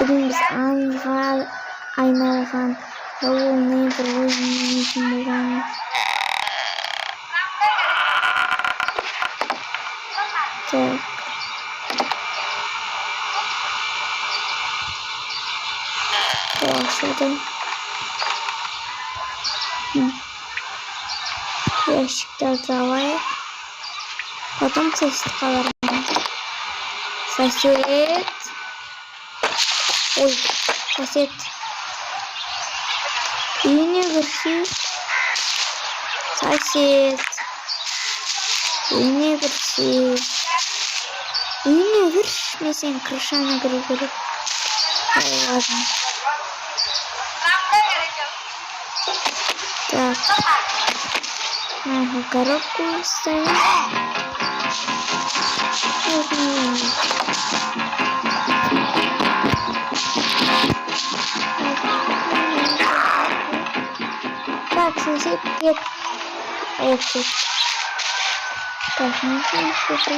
Bugün biz aynalan Hello Neighbor oyunun için bulan tek başladım. Ящиктер давай. Потом сосед калармын. Сосед. Ой, сосед. Үйіне кірші. Сосед. Үйіне кірші. Үйіне кіршмесең крышаны кіру керек. Ладно. Так. На коробку ставим. Так, сосед, нет. Окей. Так, нужно что-то.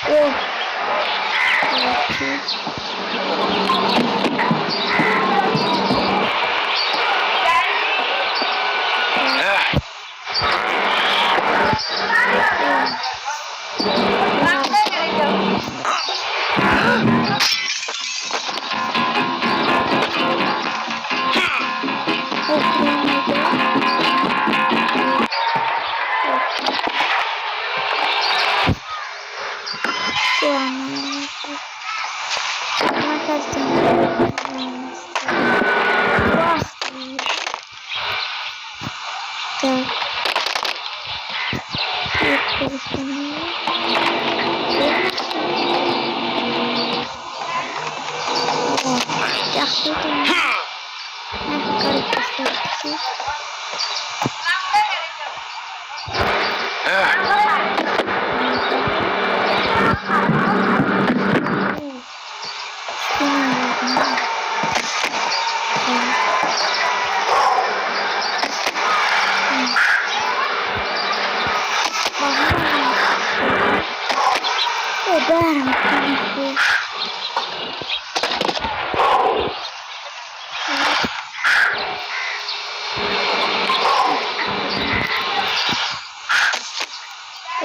О!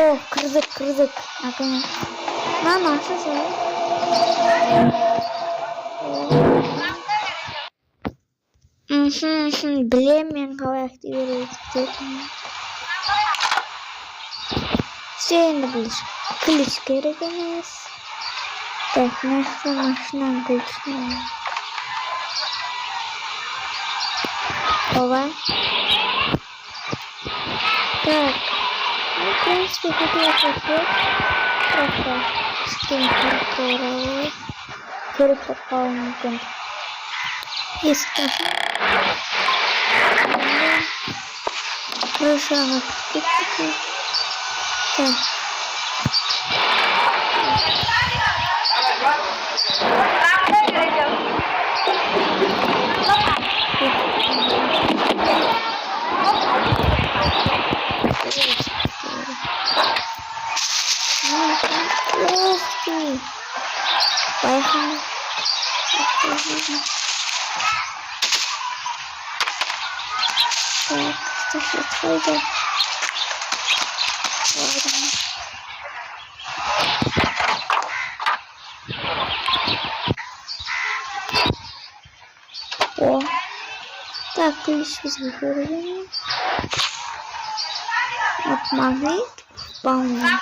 О, кырзык. Наконец. Мама, что же? Білем мен қалай активировать ететінін. Все енді білеш. Ключ керек емес. Так, нақты машинан ключін. Ова. Так. Ну, в принципе, хотела пойти. Просто скин көріп попал мүмкін. Есть крыша. Так. Поехали. Так, что сейчас пойдет? О, так, ключ вызывали. Вот магнит вполне.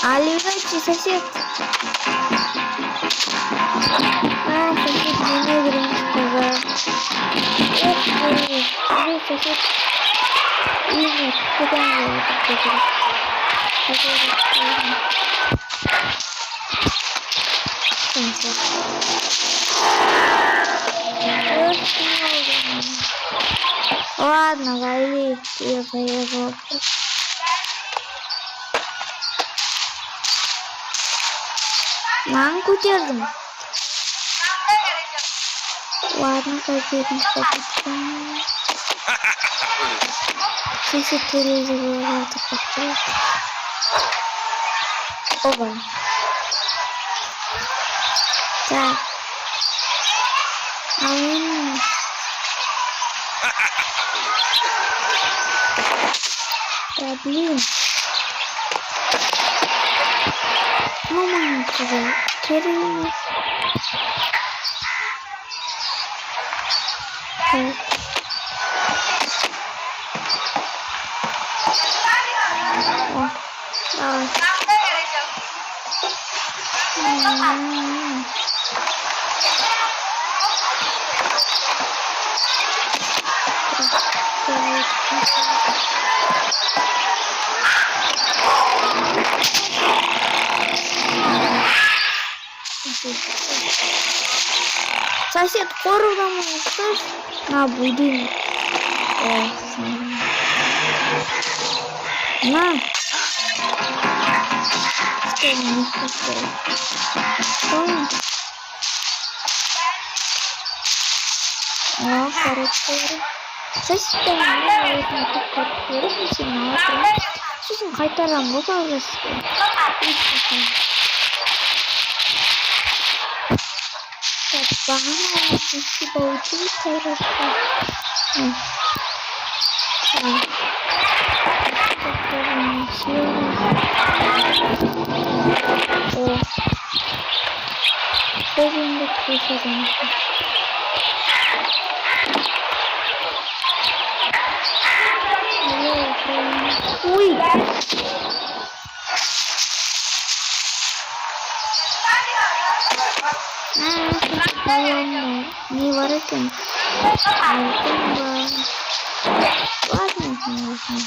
А лежачий сосед. Сосед мне не сказал. Эх ты, сосед. И нет, куда я это ладно, вали, я поехал. Мамку держим. Ладно, какие-то Sesi televizyonda takıyor. Oba. Так. Блин. Да блин. Мама сказала. Кирилл. О, давай. Сосед корову слышь? На будильник. На. Что не хотел? Что? Ну, короче. Сосед не хотел. Сейчас қайтарам ғой бауырсы. Бағана сесі бауырды қайрашқа. О. Көзімді көшірім. Ой! Не воротим. Ладно, не важно.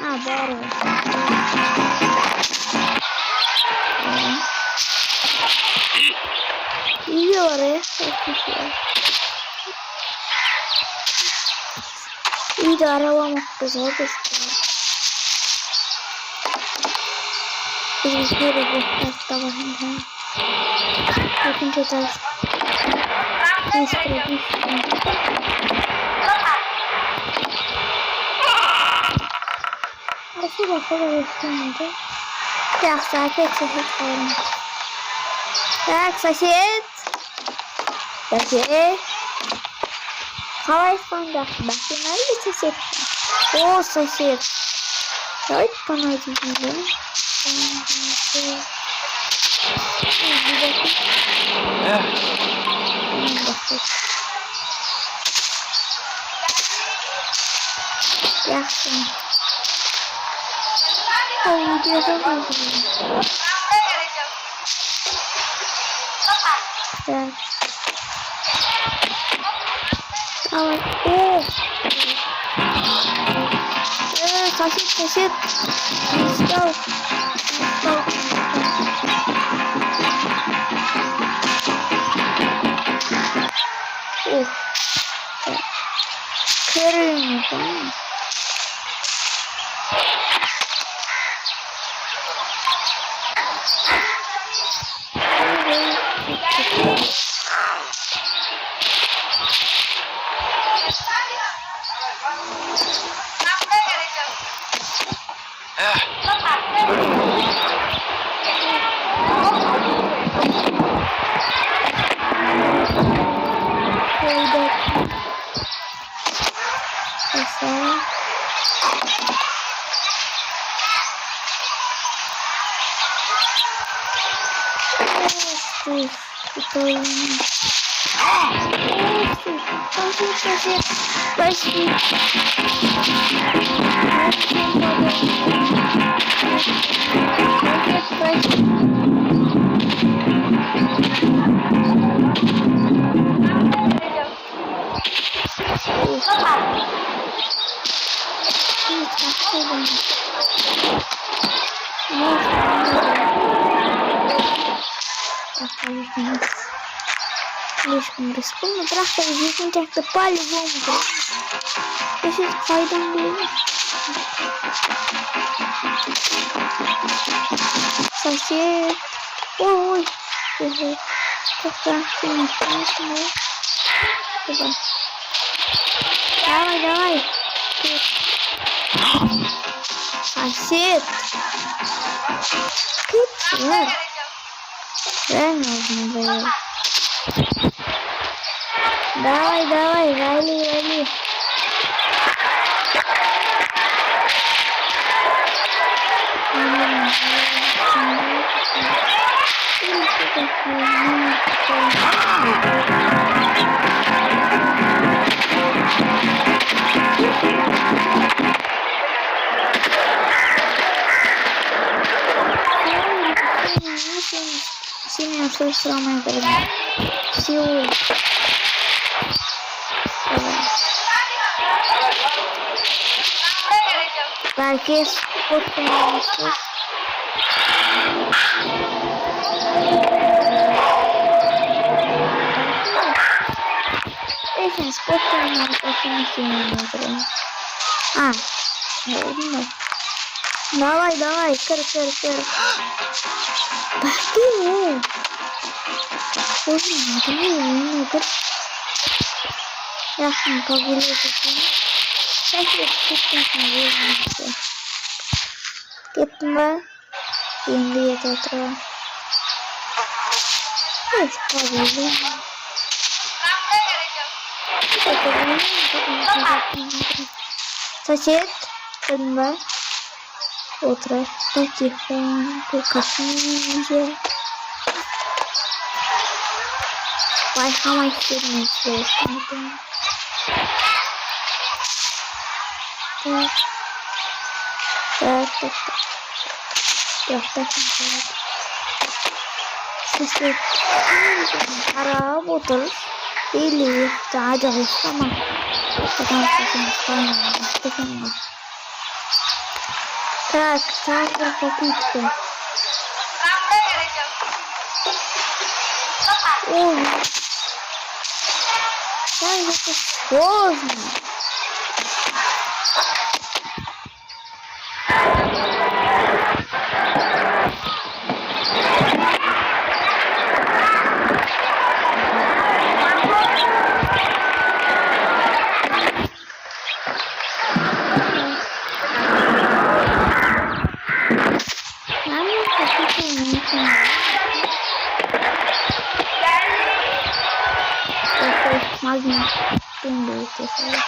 А, здорово. Юры, и дарова показалось. И здорово оставалось. Очень читать. Спасибо, что так, опять сосед. Так, сосед. Сосед. Давай фонда. Бахинали сосед. О, сосед. Давайте понадеемся. Ясно. Ой, я забыла. Так. Давай. О! Сосед. Не стал. Ух. Крым, да? Спасибо. Слишком рискованно, просто возникнуть как-то по-любому. Я сейчас пойду. Сосед. Ой, ой. Как-то сильно. Давай. Сосед. Кыт. Правильно было. Давай, вали. Сильно все самое дорогое. Силу. Так, есть спортивный. Этим спортивным профессиональным. Давай, кыр. Пошли. Ой, ясно, погулять. Kitten var. Şimdi yeter. Evet, tabii. Сосед, кitten утро, потихоньку коснемся. Самое сильное слышно. Так. Сосед, работаешь или تعجبك сама? Так, попытка. Ой, это сложно. Магнит пиндует, если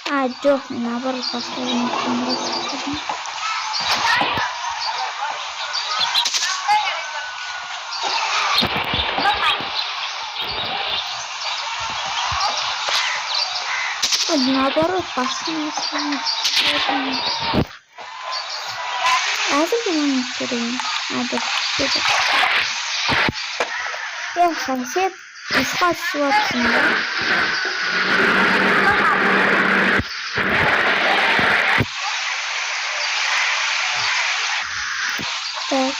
Aduh, nabar pakai наоборот, посмотрим. А это гимн скорее. Надо что-то. Я сосед искать свободу. Так.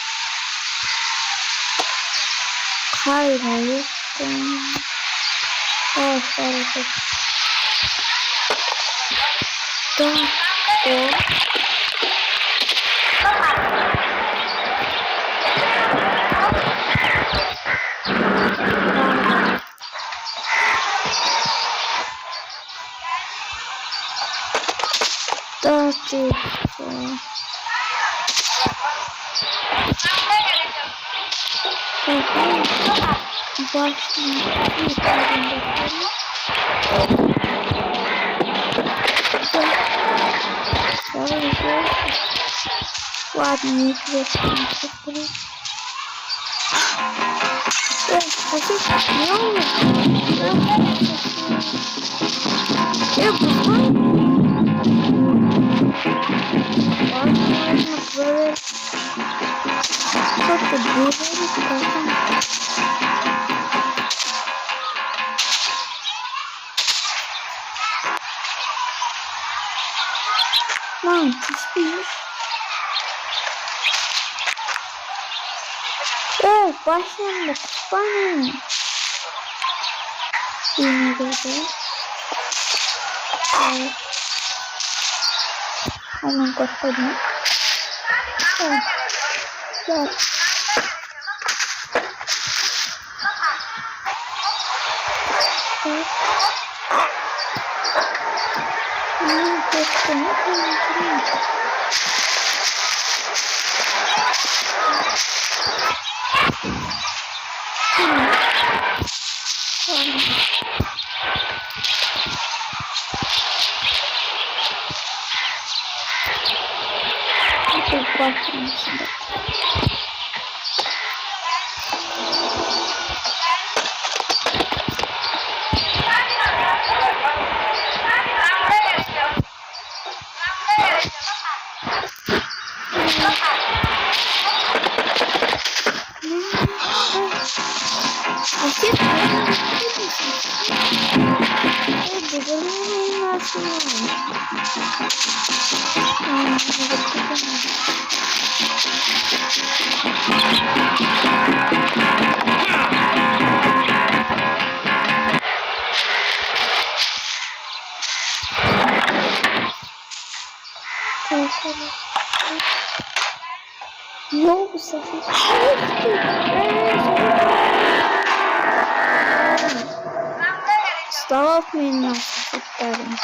Хайрай. О, хорошо. Ладно, не интересно. Varmak böyle çok da değerli kalkan. Lan pismiş. Evet başlayalım. Bana. Yine böyle. Evet. Hemen kapatalım. Evet. Evet. Evet. Yok bu sefer. Stop me nasıl tutarım.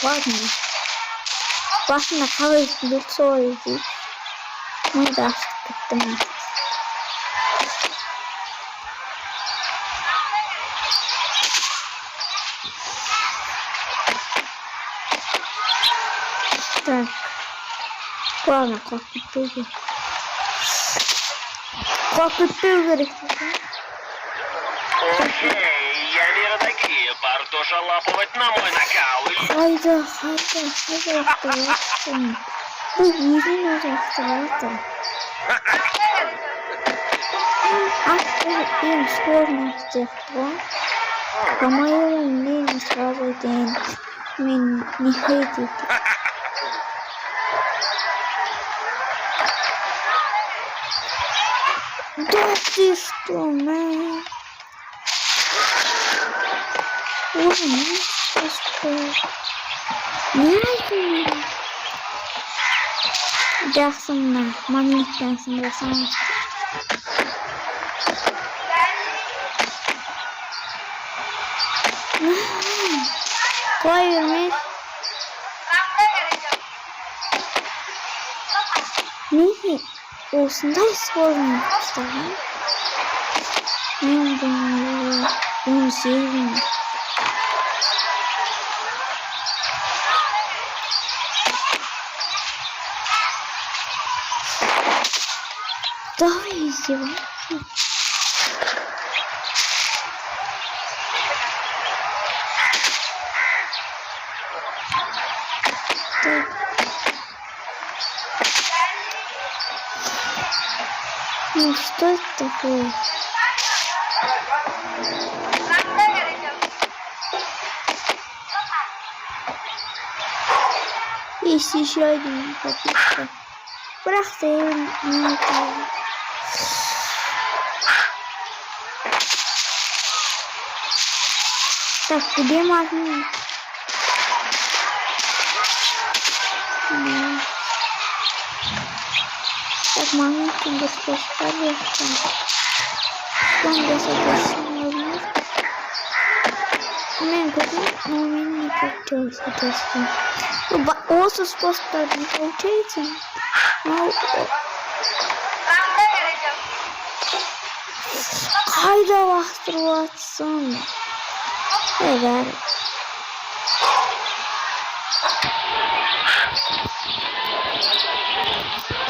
Var mı? Başına kahvesi bir soğuydu. Bunu da açtık gittim. Так. Ладно, копить. Окей, я миротаки. Бартоша лапывать на мой накал. Hayda. Arkadaşım. Bu yeni arkadaşlar. Им сложно с тех пор. По моему мнению, сразу день не хейтит. Да ты что, man? Ой, ну что? Не Jackson, Money Jackson, Jackson. Koy mi? Ne? Olsun da sorun istedim. Ben bunu sevdim. Daha iyisi var. Ну что это такое? Есть еще один попытка. Брахтин. Так, где магнит? Так, магнит надо поставить. Cuando se desarrolla, me encuentro un capture. But also supposed to be rotating. No. Kayda bastırıyorsun. Evet.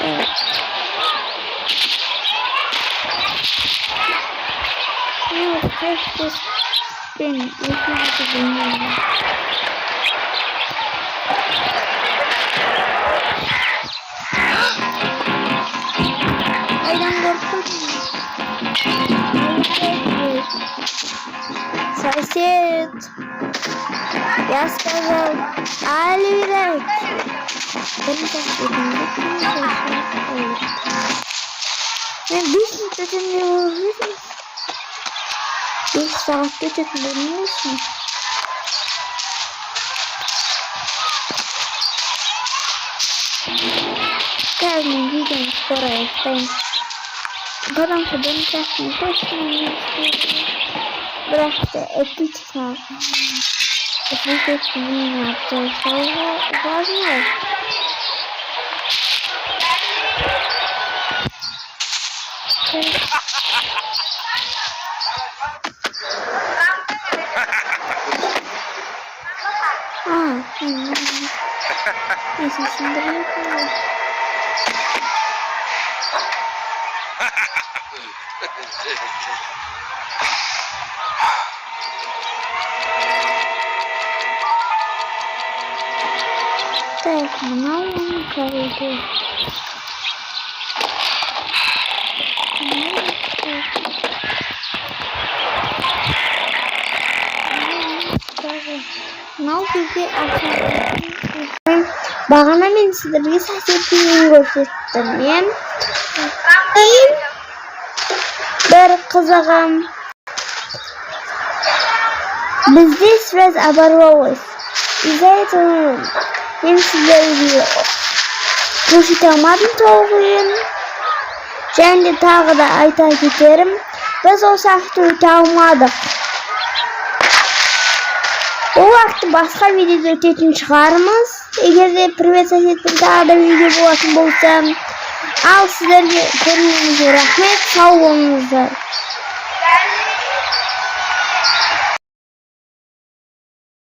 Evet. No, first just spin. You have to bring it. Aydan korktum. Сосед. Я сказал, Альвирек. Ben bir şiddetimle vururum. Bir saatte çekilmiyorsun. Geldim gidin oraya ben. Babam da beni çekmeyi başlamayı bıraktı. Etti çıkar. Bu geçmeyi yaptı. Sonra var mı? Neyse şimdi ne yapalım? Telefonum kaydı. Бағана мен сіздерге сәтсіздігін көрсеттім. Мен бір қызығым. Бізде связь оборвалась. Из-за этого мен сіздерге көрсете алмадым толығын. Және де тағы да айта кетерім. Біз ол сәтті өте алмадық. Ол вақты басқа видеода өтетін шығармыз. Егер де привет соседпен тағы да видео болатын болса, ал сіздерге көргеніңізге рахмет, сау болыңыздар.